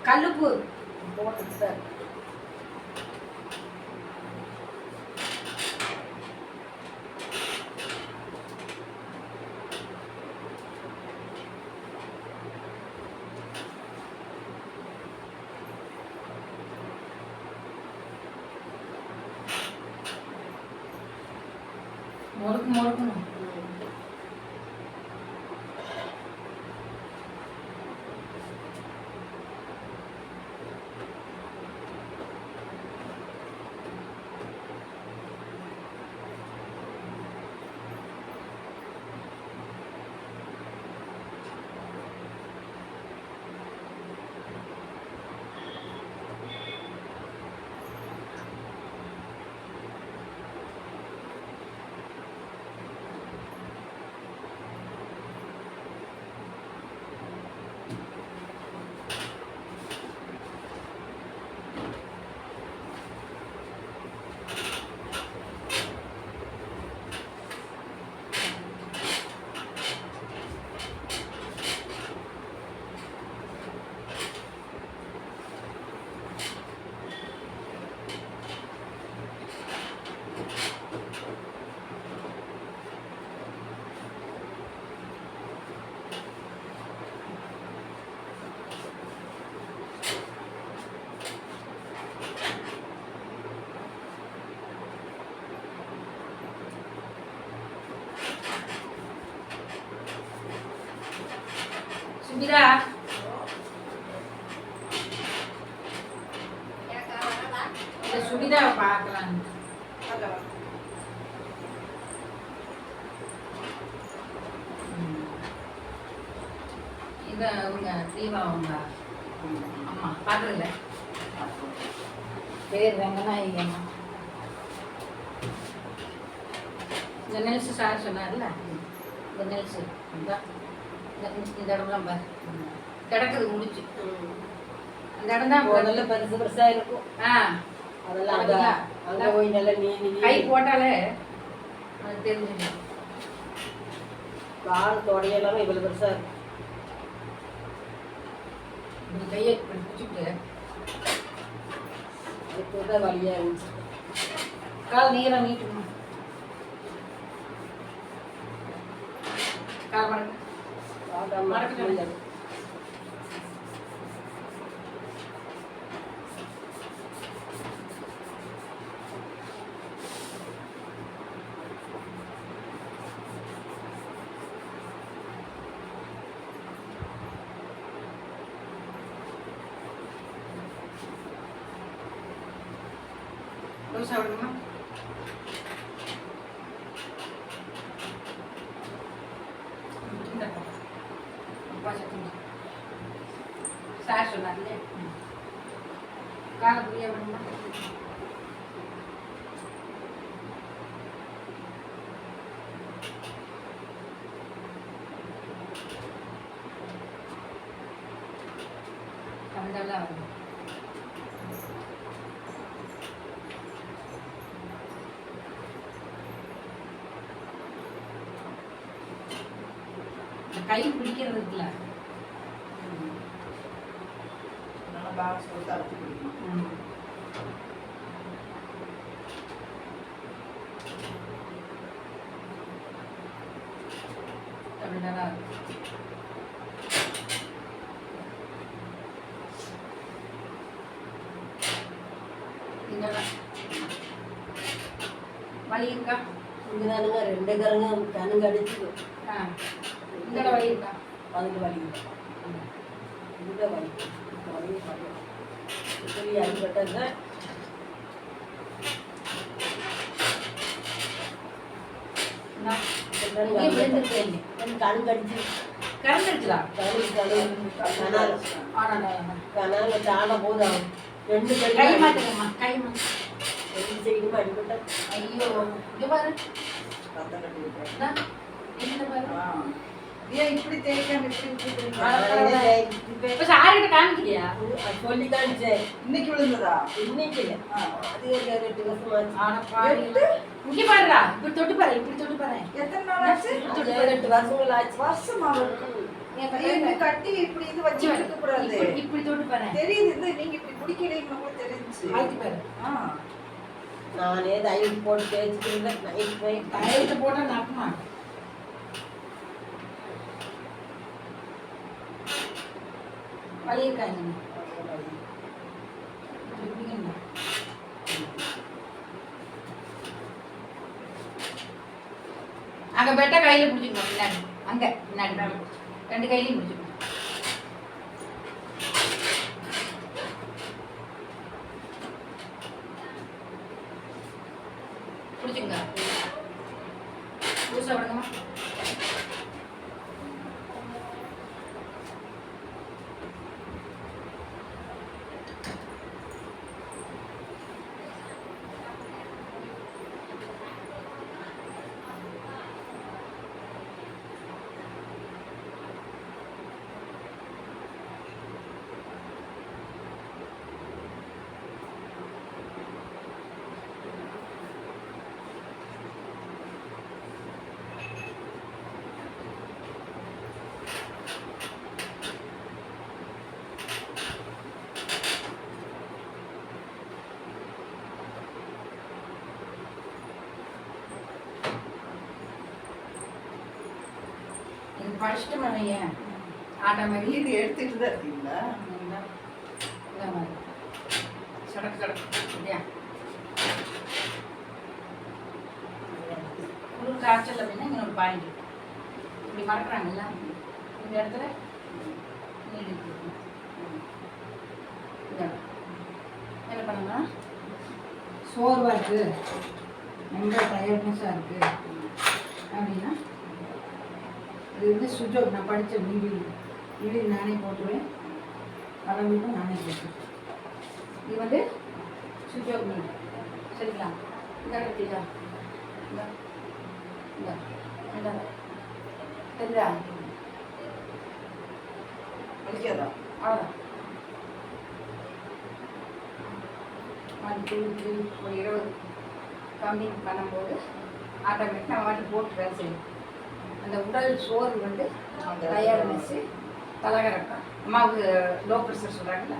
கல்லுப்பு போட்டு சார் முறுக்கணும் சுமிதா இந்த சுமிதாவை பார்க்கலாம் இங்க அவங்க தீபா அவங்க அம்மா பார்க்கல பேர் ரங்கநாயகி அம்மா இந்த நெல்ஸு சார் சொன்னார்ல இந்த நெல்ஸு இந்த இடம்லாம் பாரு கிடக்குது முடிச்சு அந்த இடம் தான் நல்ல பெருசு பெருசாக இருக்கும். அதெல்லாம் அங்கே போய் நல்லா கை போட்டாலே அது தெரிஞ்சுக்கலாம். கால் தொடையெல்லாம் இவ்வளோ பெருசாக இருக்கும். இப்படி கையை இப்படி பிடிச்சிட்டு அதுக்கு தான் வழியாக இருந்துச்சு. கால் நீராக நீட்டணும். கால் மடக்கு மடக்கு முடியாது. சாப்பிடுமா சார் சொன்னார்ல கால புரிய வேணுமா கண்டெல்லாம் வரும். கை பிடிக்கிறது இருக்குல்ல நல்லா பாக்ஸ் கொடுத்தா பிடிக்கும். தமிழனா வலி இருக்கா? இங்கதானுங்க ரெண்டு கரங்க கணுங்க அடிச்சு இந்த வலி இருக்கா? அதுக்கு வலி இந்த வலி வலி சொல்லி அடிபட்டது கணு கடிச்சு கறந்துருச்சுடா கனால தாழ போதும் ரெண்டு கை சைடு மாத்துங்கம்மா, கை மாத்து. ரெண்டு சைடும் அடிபட்டா ஐயோ, இங்க பாரு. ரத்தம் கட்டி விட்டுறேன். இந்தா, இந்த பாரு. ஆ. ஏன் இப்படி தேய்க்காம இப்படி விட்டுருக்கீங்க? இப்ப சாரிட்ட காமிக்கிறியா? சொல்லி காமிச்சேன். இன்னைக்கு விழுந்ததா? இன்னைக்கு இல்லை. ஆ. அது ஒரு 8 வருஷம் ஆச்சு. ஆனா பாரு. இங்க பாருடா, இப்படி தொட்டு பாரு, இப்படி தொட்டு பாரு. எத்தனை நாள் ஆச்சு? அது 7-8 வருஷங்கள் ஆச்சு. வருஷமா இருக்கு. இப்படி கட்டி இப்படி இது வச்சு இருக்க கூடாது. இப்படி இப்படி தொட்டு பாரு. தெரியுது இந்த நீங்க இப்படி குடிக்கிறீங்க கூட தெரிஞ்சுச்சு. ஆயிட்டு பாரு. ஆ. நானே தையல் போட்டு தேய்ச்சிட்டு நைட் தையத்தை போட்டா நக்குமா? வலி இருக்காங்க. இப்படிங்கண்ணா. அங்க பெட்ட கையில பிடிச்சிக்கணும் பின்னாடி. அங்க பின்னாடி ரெண்டு கையிலையும் பிடிச்சிக்கணும். பிடிச்சிங்க. புதுசா விடுங்கம்மா. இது படிச்சுட்டு மனையன் ஆட்டோமேட்டிக் இது எடுத்துட்டு தான் இருக்கீங்களா? சடக்கு சடக்கு இல்லையா? குளிர் காய்ச்சல் அப்படின்னா இங்கே ஒரு பாயிண்ட் இப்படி மறக்கிறாங்கல்ல இந்த இடத்துல நீடி இருக்கு. இந்த இடம். என்ன பண்ணுங்க, சோர்வாக இருக்குது, ரொம்ப டயர்ட்னஸாக இருக்குது அப்படின்னா இது வந்து சுஜோக் நான் படித்த வீடு நானே போட்டுருவேன், அளவுக்கும் நானே போட்டுருவேன். இது வந்து சுஜோக் வீடு சரிங்களா? இந்த இடத்துல இந்த தெரியுதா? வலிக்காதா? அவ்வளோதான். 1 2 3 ஒரு 20 கம்மிங் பண்ணும்போது ஆட்டோமேட்டிக் நம்ம வாட்டி போட்டு வேலை செய்யணும். அந்த உடல் சோர்வு வந்து டயர்ட்னஸ்ஸு தலைகரக்கம். அம்மாவுக்கு லோ ப்ரெஷர் சொல்கிறாங்கல்ல,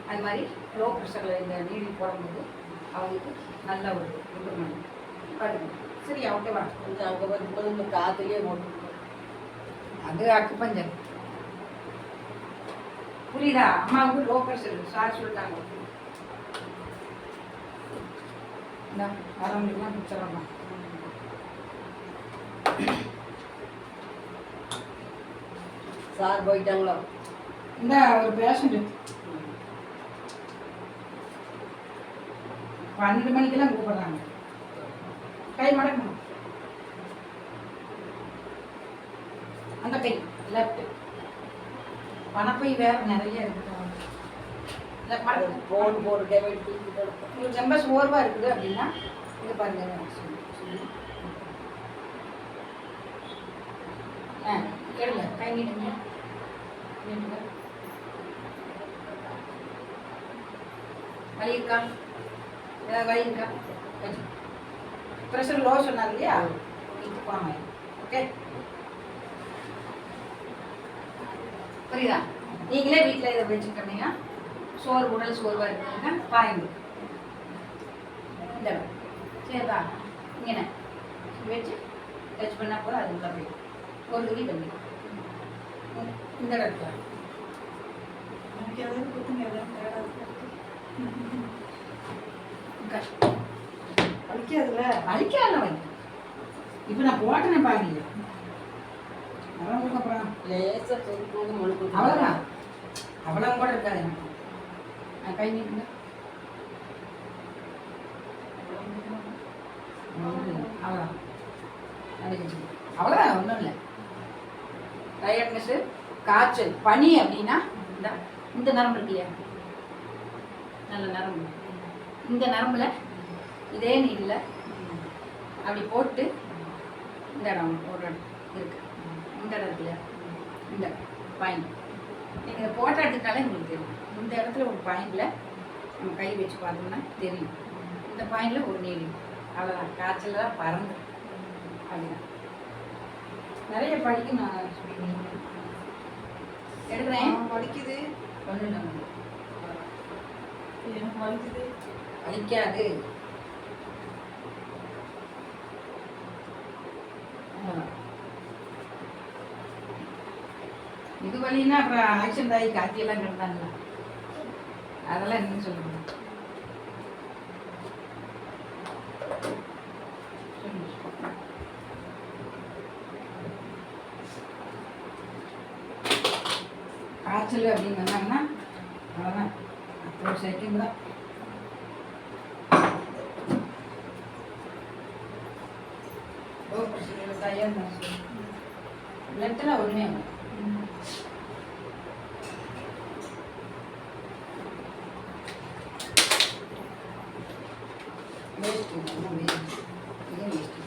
அது மாதிரி லோ ப்ரெஷரில் இந்த நீடில் போடும்போது அவங்களுக்கு நல்ல ஒரு இம்ப்ரூவ்மெண்ட் பாருங்க. சரி ஓகேவா? கொஞ்சம் அங்கே வரும்போது இந்த காற்றுலேயே போட்டு அது அக்குப்பஞ்சர் புரியுதா? அம்மாவுக்கு லோ ப்ரெஷர் சார் சொல்லிட்டாங்க. இந்த வரவங்களுக்குலாம் கொடுத்துட்றோம்மா. சார் போயிட்டாங்களோ? இந்த ஒரு பேஷண்ட்டு 12 மணிக்கெல்லாம் கூப்பிடுறாங்க. கை மடக்கணும், அந்த கை லெஃப்ட். பணப்பை வேற நிறைய இருக்குது. போட்டு வெட்டி உங்களுக்கு ரொம்ப சோர்வாக இருக்குது அப்படின்னா இது பாருங்க. எடுங்க, கை நீட்டுங்க. நீட்டுங்க. வலி இருக்கா? ஏதாவது வலி இருக்கா? ப்ரெஷர் லோ சொன்னாங்க இல்லையா? இது போனாங்க. ஓகே, புரியுதா? நீங்களே வீட்டில் இதை வச்சுக்கிட்டீங்கன்னா உடல் சோர்வாக இருக்குதுன்னா பாயுங்க. இந்த சரிப்பா, இங்கே வச்சு டச் பண்ணால் போதும். அது உள்ள போய் ஒரு துணி தண்ணி இந்த இடத்துல எனக்கு எதாவது கொடுத்துங்க, எதாவது தேடாது. வலிக்காதுல்ல? வலிக்காத வலி. இப்போ நான் போட்டேனே பாருங்க. வரவங்களுக்கு அப்புறம் லேசாக சொல்லி முழுக்க அவ்வளோதான், அவ்வளோ கூட இருக்காது எனக்கு. கை நீட்டுங்க. அவ்வளோதான், அவ்வளோதான், ஒன்றும் இல்லை. டயர்ட்னஸ்ஸு, காய்ச்சல், பனி அப்படின்னா இந்த நரம்பு இருக்கியா, நல்ல நரம்பு. இந்த நரம்புல இதே நீடில் அப்படி போட்டு இந்த இடம் ஒரு இடம் இருக்கு, இந்த இடத்துல இந்த பாயிண்ட் நீங்கள் இதை போட்டோ எடுத்துட்டாலே உங்களுக்கு தெரியும். இந்த இடத்துல ஒரு பாயிண்டில் நம்ம கை வச்சு பார்த்தோம்னா தெரியும். இந்த பாயிண்டில் ஒரு நீடி, அவ்வளோதான். காய்ச்சல் தான் பறந்து அப்படிதான். நிறைய படிக்க நான் எடுக்கிறேன். வலிக்குது. ஒன்றும் இல்லை, எனக்கு வலிக்குது. வலிக்காது. இது வலின்னா அப்புறம் ஆக்சிடென்ட் ஆகி காத்தியெல்லாம் கிடந்தாங்களா, அதெல்லாம் என்னன்னு சொல்லுங்க. காய்ச்சல் அப்படின்னு வந்தாங்கன்னா அவ்வளோதான், அப்புறம் செகண்ட் தான். தயார் பிளட்டெல்லாம் ஒன்றுமே வேஸ்ட்டு, வேஸ்ட்டு.